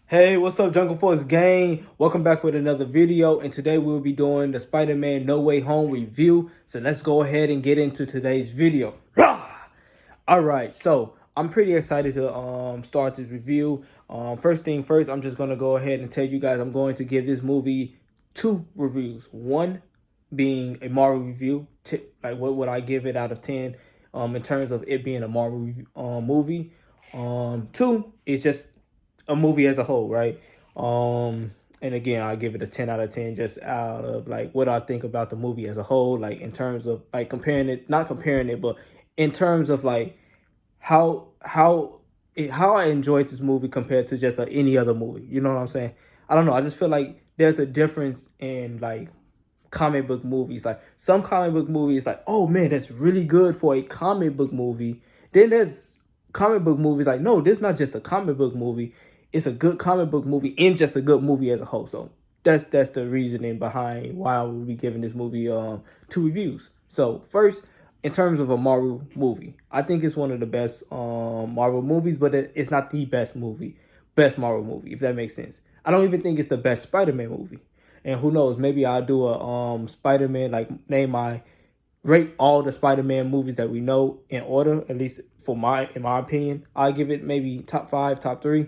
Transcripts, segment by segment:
Hey, what's up, Jungle Force gang? Welcome back with another video, and today we'll be doing the Spider-Man No Way Home review. So let's go ahead and get into today's video. Rah! All right, so I'm pretty excited to start this review. First thing first, I'm just gonna go ahead and tell you guys I'm going to give this movie two reviews. One being a Marvel review, like what would I give it out of 10, in terms of it being a Marvel movie. Two is just a movie as a whole, right? And again, I give it a 10 out of 10 just out of like what I think about the movie as a whole, like in terms of like comparing it, not comparing it, but in terms of like how I enjoyed this movie compared to just any other movie. You know what I'm saying? I don't know. I just feel like there's a difference in like comic book movies. Like some comic book movies, like, oh man, that's really good for a comic book movie. Then there's comic book movies like, no, this is not just a comic book movie. It's a good comic book movie and just a good movie as a whole. So that's the reasoning behind why I will be giving this movie two reviews. So first, in terms of a Marvel movie, I think it's one of the best Marvel movies, but it's not the best Marvel movie, if that makes sense. I don't even think it's the best Spider-Man movie. And who knows, maybe I'll do a Spider-Man, like name my rate all the Spider-Man movies that we know in order, at least in my opinion. I'll give it maybe top 5, top 3.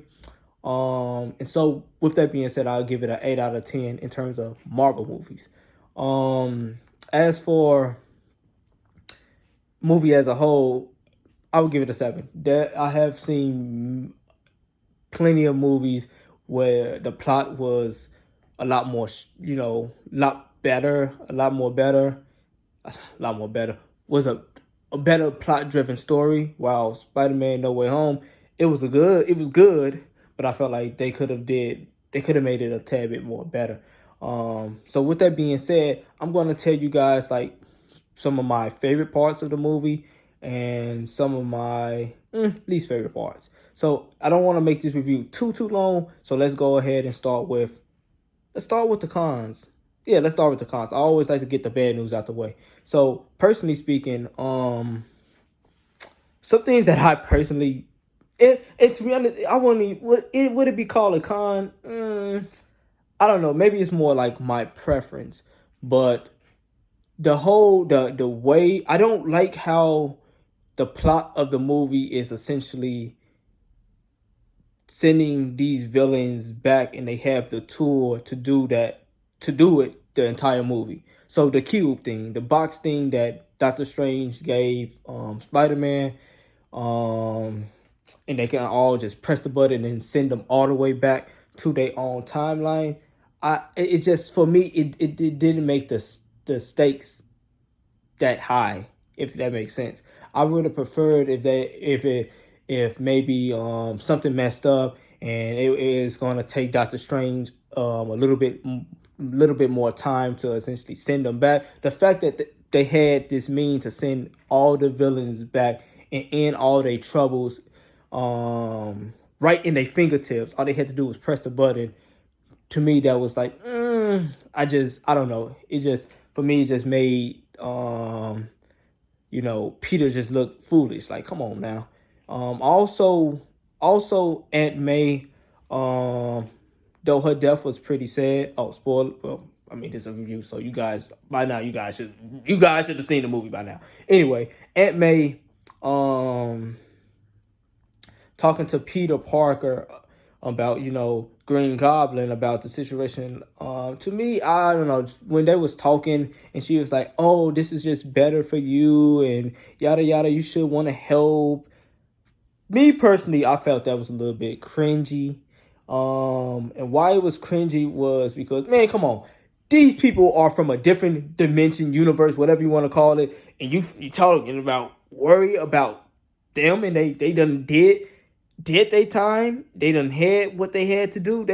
And so with that being said, I'll give it an 8 out of 10 in terms of Marvel movies. As for movie as a whole, I would give it a 7. I have seen plenty of movies where the plot was a lot more, a lot more better, was a better plot driven story. While Spider-Man No Way Home, it was good, but I felt like they could have made it a tad bit more better. So with that being said, I'm going to tell you guys like some of my favorite parts of the movie and some of my least favorite parts. So I don't want to make this review too long. So let's go ahead and start with the cons. Yeah, let's start with the cons. I always like to get the bad news out the way. So personally speaking, some things that I personally, and to be honest, I wouldn't. Would it be called a con? I don't know. Maybe it's more like my preference, but the way I don't like how the plot of the movie is essentially sending these villains back, and they have the tool to do it the entire movie. So the cube thing, the box thing that Doctor Strange gave Spider-Man, and they can all just press the button and send them all the way back to their own timeline. It just, for me, it didn't make the stakes that high, if that makes sense. I would have preferred if maybe something messed up and it is going to take Doctor Strange a little bit more time to essentially send them back. The fact that they had this mean to send all the villains back and end all their troubles right in their fingertips. All they had to do was press the button. To me, that was like, I don't know. It just, for me, it just made Peter just looked foolish. Like, come on now. Also Aunt May, though her death was pretty sad. Oh, spoiler. Well, I mean, this is a review, so by now you guys should have seen the movie by now. Anyway, Aunt May, talking to Peter Parker about, Green Goblin, about the situation. To me, I don't know, when they was talking and she was like, oh, this is just better for you and yada yada, you should want to help. Me personally, I felt that was a little bit cringy. And why it was cringy was because, man, come on. These people are from a different dimension, universe, whatever you want to call it. And you talking about worry about them, and they done did their time. They done had what they had to do.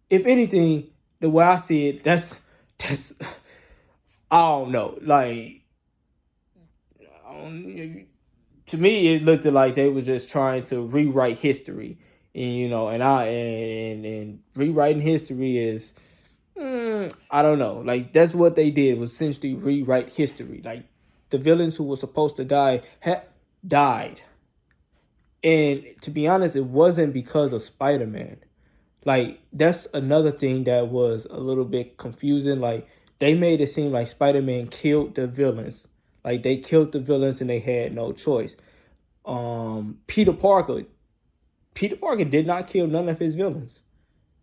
If anything, the way I see it, that's I don't know. Like, to me, it looked like they was just trying to rewrite history, and rewriting history is, I don't know. Like, that's what they did, was essentially rewrite history. Like, the villains who were supposed to die died. And to be honest, it wasn't because of Spider-Man. Like that's another thing that was a little bit confusing. Like they made it seem like Spider-Man killed the villains. Like they killed the villains and they had no choice. Peter Parker, Peter Parker did not kill none of his villains.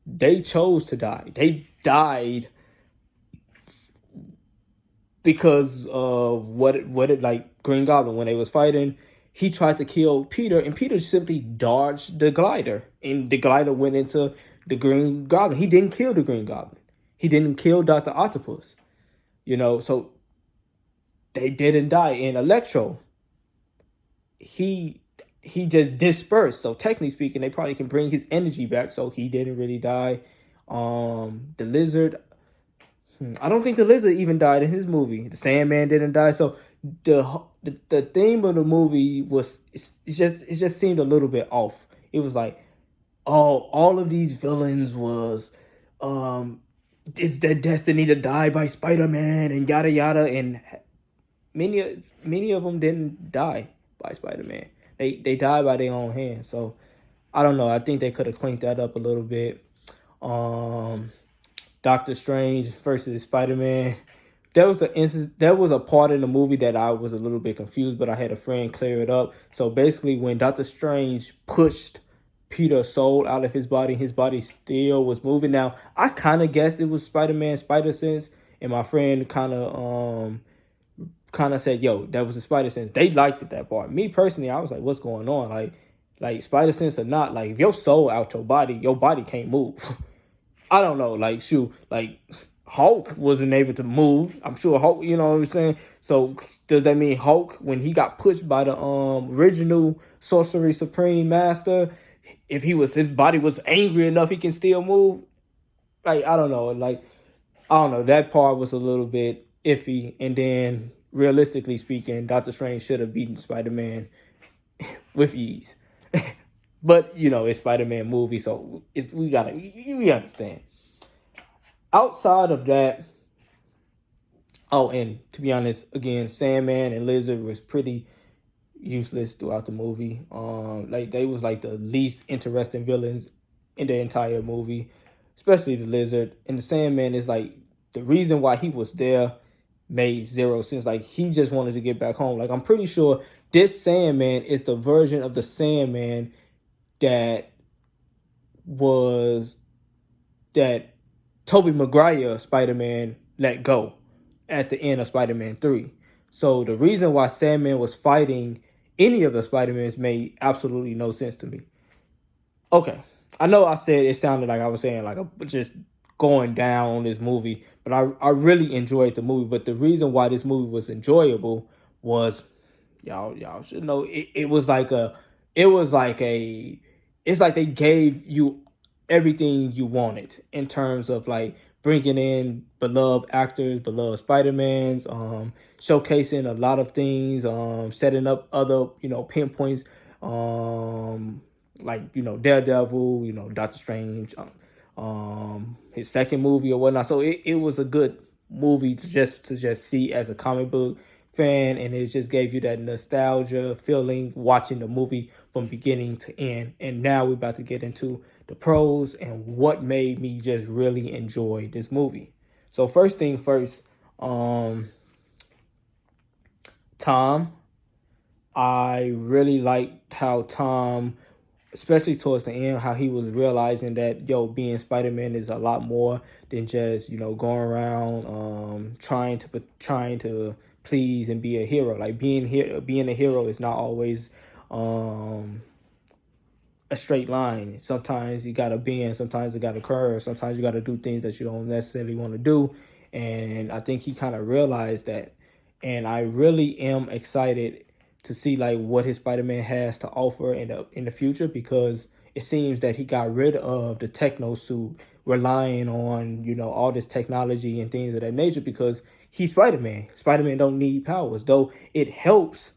They chose to die. They died because of what it like Green Goblin when they was fighting. He tried to kill Peter, and Peter simply dodged the glider, and the glider went into the Green Goblin. He didn't kill the Green Goblin. He didn't kill Doctor Octopus. So they didn't die. And Electro, he he just dispersed. So technically speaking, they probably can bring his energy back. So he didn't really die. The Lizard, I don't think the Lizard even died in his movie. The Sandman didn't die. So the theme of the movie was it just seemed a little bit off. It was like, oh, all of these villains was it's their destiny to die by Spider-Man and yada yada, and many of them didn't die by Spider-Man. They died by their own hand. So I don't know. I think they could have cleaned that up a little bit. Um, Doctor Strange versus Spider-Man. There was an instance. There was a part in the movie that I was a little bit confused, but I had a friend clear it up. So basically, when Doctor Strange pushed Peter's soul out of his body still was moving. Now I kind of guessed it was Spider-Man Spider Sense, and my friend kind of said, "Yo, that was a Spider Sense." They liked it that part. Me personally, I was like, "What's going on?" Like Spider Sense or not, like if your soul out your body can't move. I don't know. Like shoot, like Hulk wasn't able to move. I'm sure Hulk, you know what I'm saying? So does that mean Hulk, when he got pushed by the original Sorcery Supreme Master, if his body was angry enough, he can still move? Like I don't know. Like I don't know. That part was a little bit iffy. And then realistically speaking, Doctor Strange should have beaten Spider-Man with ease. But it's Spider-Man movie, so we understand. Outside of that, oh, and to be honest, again, Sandman and Lizard was pretty useless throughout the movie. Like they was like the least interesting villains in the entire movie, especially the Lizard. And the Sandman is like the reason why he was there made zero sense. Like he just wanted to get back home. Like I'm pretty sure this Sandman is the version of the Sandman that was that Tobey Maguire Spider-Man let go at the end of Spider-Man 3. So the reason why Sandman was fighting any of the Spider-Mans made absolutely no sense to me. Okay. I know I said it sounded like I was saying like just going down on this movie, but I really enjoyed the movie. But the reason why this movie was enjoyable was y'all should know it's like they gave you everything you wanted in terms of like bringing in beloved actors, beloved Spider-Mans, showcasing a lot of things, setting up other, pinpoints, like, Daredevil, Doctor Strange, his second movie or whatnot. So it was a good movie to just see as a comic book fan, and it just gave you that nostalgia feeling watching the movie from beginning to end. And now we're about to get into the pros and what made me just really enjoy this movie. So first thing first, Tom. I really liked how Tom, especially towards the end, how he was realizing that being Spider-Man is a lot more than just going around trying to please and be a hero. Like being a hero is not always a straight line. Sometimes you gotta bend, sometimes you gotta curve, sometimes you gotta do things that you don't necessarily want to do. And I think he kind of realized that. And I really am excited to see like what his Spider-Man has to offer in the future, because it seems that he got rid of the techno suit, relying on all this technology and things of that nature, because he's Spider-Man. Spider-Man don't need powers, though it helps.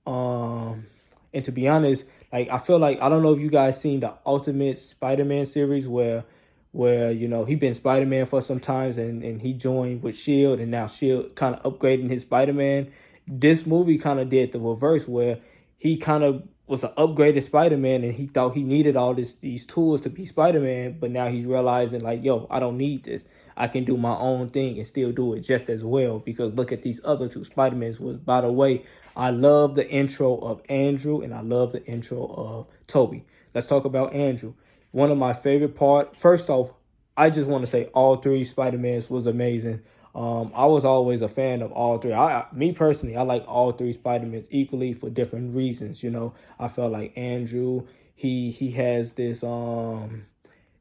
And to be honest, like I feel like, I don't know if you guys seen the Ultimate Spider-Man series where he been Spider-Man for some times, and he joined with Shield, and now Shield kind of upgrading his Spider-Man. This movie kind of did the reverse, where he kind of was an upgraded Spider-Man, and he thought he needed all these tools to be Spider-Man, but now he's realizing like, yo, I don't need this. I can do my own thing and still do it just as well, because look at these other two Spider-Mans. By the way, I love the intro of Andrew and I love the intro of Toby. Let's talk about Andrew. One of my favorite part. First off, I just want to say all three Spider-Mans was amazing. I was always a fan of all three. Me personally, I like all three Spider-Mans equally for different reasons. You know, I felt like Andrew, he has this.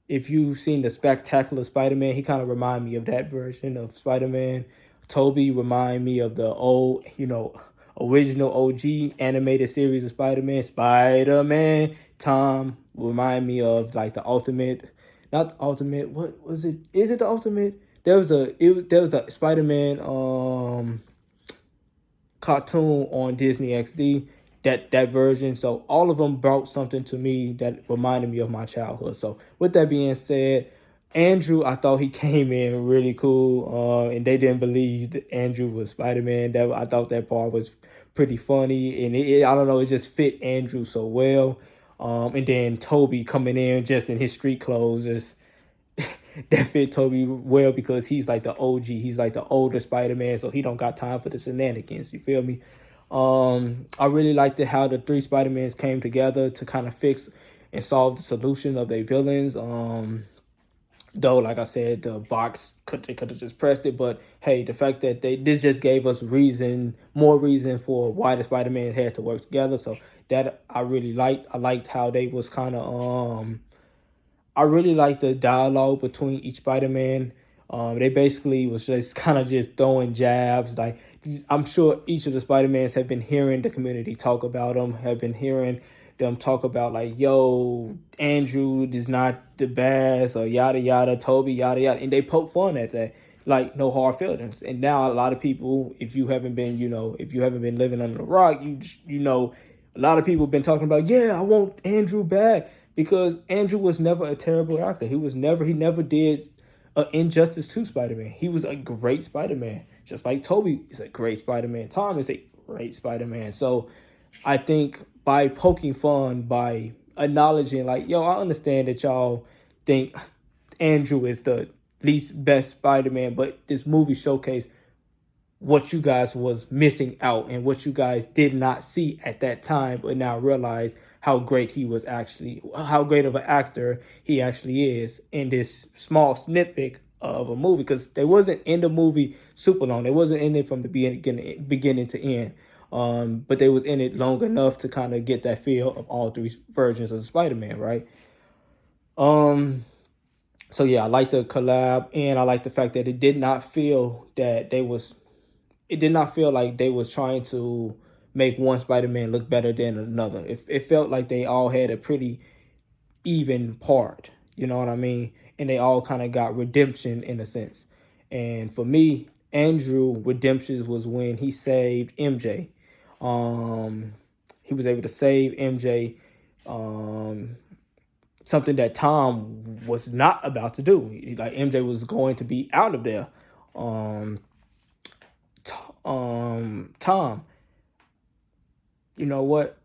If you've seen the Spectacular Spider-Man, he kind of remind me of that version of Spider-Man. Toby remind me of the old, original OG animated series of Spider-Man. Spider-Man. Tom remind me of like the ultimate, not the ultimate. What was it? Is it the ultimate? There was a Spider-Man cartoon on Disney XD, that version. So all of them brought something to me that reminded me of my childhood. So with that being said, Andrew, I thought he came in really cool, and they didn't believe that Andrew was Spider-Man. That I thought that part was pretty funny, and I don't know, it just fit Andrew so well. And then Toby coming in just in his street clothes, just that fit Toby well, because he's like the OG. He's like the older Spider-Man, so he don't got time for the shenanigans. You feel me? I really liked it how the three Spider-Mans came together to kind of fix and solve the solution of their villains. Though, like I said, the box they could have just pressed it, but hey, the fact that this just gave us more reason for why the Spider-Man had to work together. So that I really liked. I liked how they was kind of I really like the dialogue between each Spider-Man. They basically was just kind of just throwing jabs. Like, I'm sure each of the Spider-Mans have been hearing the community talk about them, have been hearing them talk about like, yo, Andrew is not the best, or yada yada, Toby yada yada, and they poke fun at that, like no hard feelings. And now a lot of people, if you haven't been, if you haven't been living under the rock, a lot of people have been talking about, yeah, I want Andrew back, because Andrew was never a terrible actor. He never did injustice to Spider-Man. He was a great Spider-Man, just like Toby is a great Spider-Man. Tom is a great Spider-Man. So I think by poking fun, by acknowledging like, yo, I understand that y'all think Andrew is the least best Spider-Man, but this movie showcased what you guys was missing out and what you guys did not see at that time, but now realize how great how great of an actor he actually is in this small snippet of a movie, because they wasn't in the movie super long. They wasn't in it from the beginning to end. But they was in it long enough to kind of get that feel of all three versions of Spider-Man, right? So yeah, I like the collab, and I like the fact that it did not feel like they was trying to make one Spider-Man look better than another. It felt like they all had a pretty even part, you know what I mean? And they all kind of got redemption in a sense. And for me, Andrew redemption was when he saved MJ. He was able to save MJ, something that Tom was not about to do. Like, MJ was going to be out of there. Tom, you know what?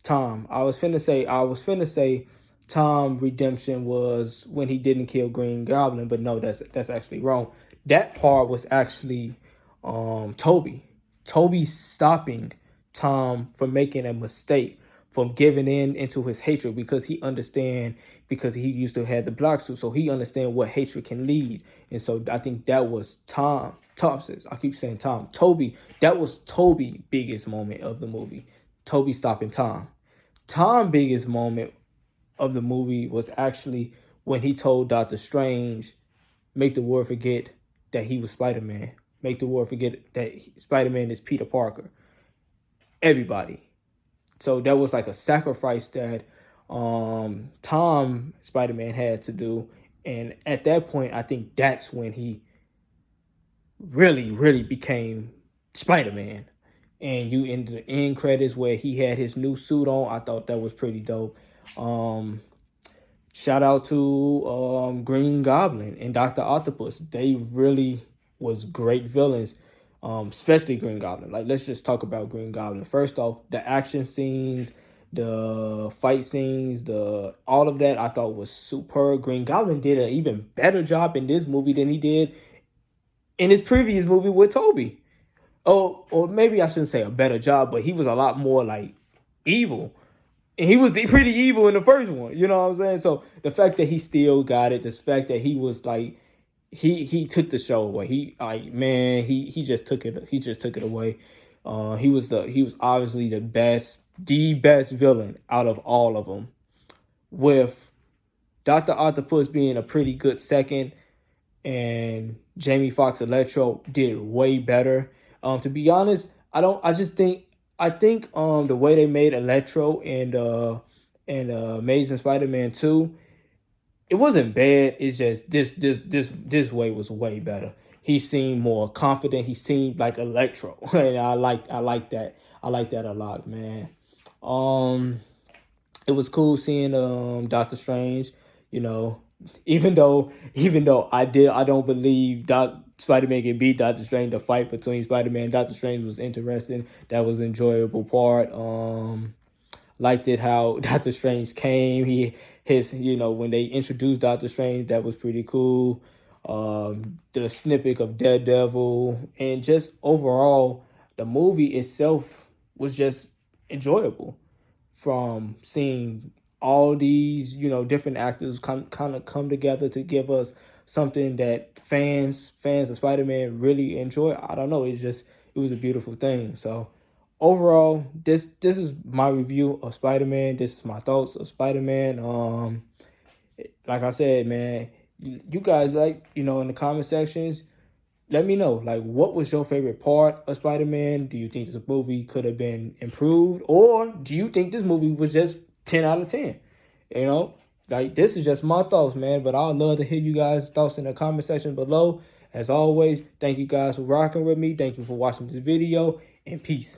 Tom. I was finna say Tom redemption was when he didn't kill Green Goblin, but no, that's actually wrong. That part was actually Toby. Toby stopping Tom from making a mistake, from giving in into his hatred, because because he used to have the black suit, so he understand what hatred can lead. And so I think that was I keep saying Tom. Toby, that was Toby's biggest moment of the movie. Toby stopping Tom. Tom's biggest moment of the movie was actually when he told Doctor Strange, make the world forget that he was Spider-Man. Make the world forget that Spider-Man is Peter Parker. Everybody. So that was like a sacrifice that Tom Spider-Man had to do. And at that point, I think that's when he really, really became Spider-Man. And you in the end credits where he had his new suit on, I thought that was pretty dope. Shout out to Green Goblin and Dr. Octopus. They really was great villains. especially Green Goblin. Like, let's just talk about Green Goblin. First off, the action scenes, the fight scenes, the all of that I thought was superb. Green Goblin did an even better job in this movie than he did in his previous movie with Toby. Oh, or maybe I shouldn't say a better job, but he was a lot more like evil. And he was pretty evil in the first one. You know what I'm saying? So the fact that he still got it, the fact that he was like he took the show away. He like man, he just took it. He just took it away. He was obviously the best villain out of all of them. With Doctor Octopus being a pretty good second, and Jamie Foxx Electro did way better. To be honest, I don't. I just think the way they made Electro and Amazing Spider-Man 2, it wasn't bad. It's just this way was way better. He seemed more confident. He seemed like Electro, and I like that. I like that a lot, man. Um, it was cool seeing Doctor Strange. You know, even though I don't believe Spider-Man can beat Doctor Strange. The fight between Spider-Man and Doctor Strange was interesting. That was an enjoyable part. Liked it how Doctor Strange came. When they introduced Doctor Strange, that was pretty cool. The snippet of Daredevil, and just overall the movie itself was just enjoyable. From seeing all these different actors kind of come together to give us something that fans of Spider-Man really enjoy. I don't know, it was a beautiful thing. So overall, this is my review of Spider-Man. This is my thoughts of Spider-Man. Like I said, man, you guys, like, in the comment sections, let me know, like, what was your favorite part of Spider-Man? Do you think this movie could have been improved? Or do you think this movie was just 10 out of 10? Like, this is just my thoughts, man. But I'd love to hear you guys' thoughts in the comment section below. As always, thank you guys for rocking with me. Thank you for watching this video, and peace.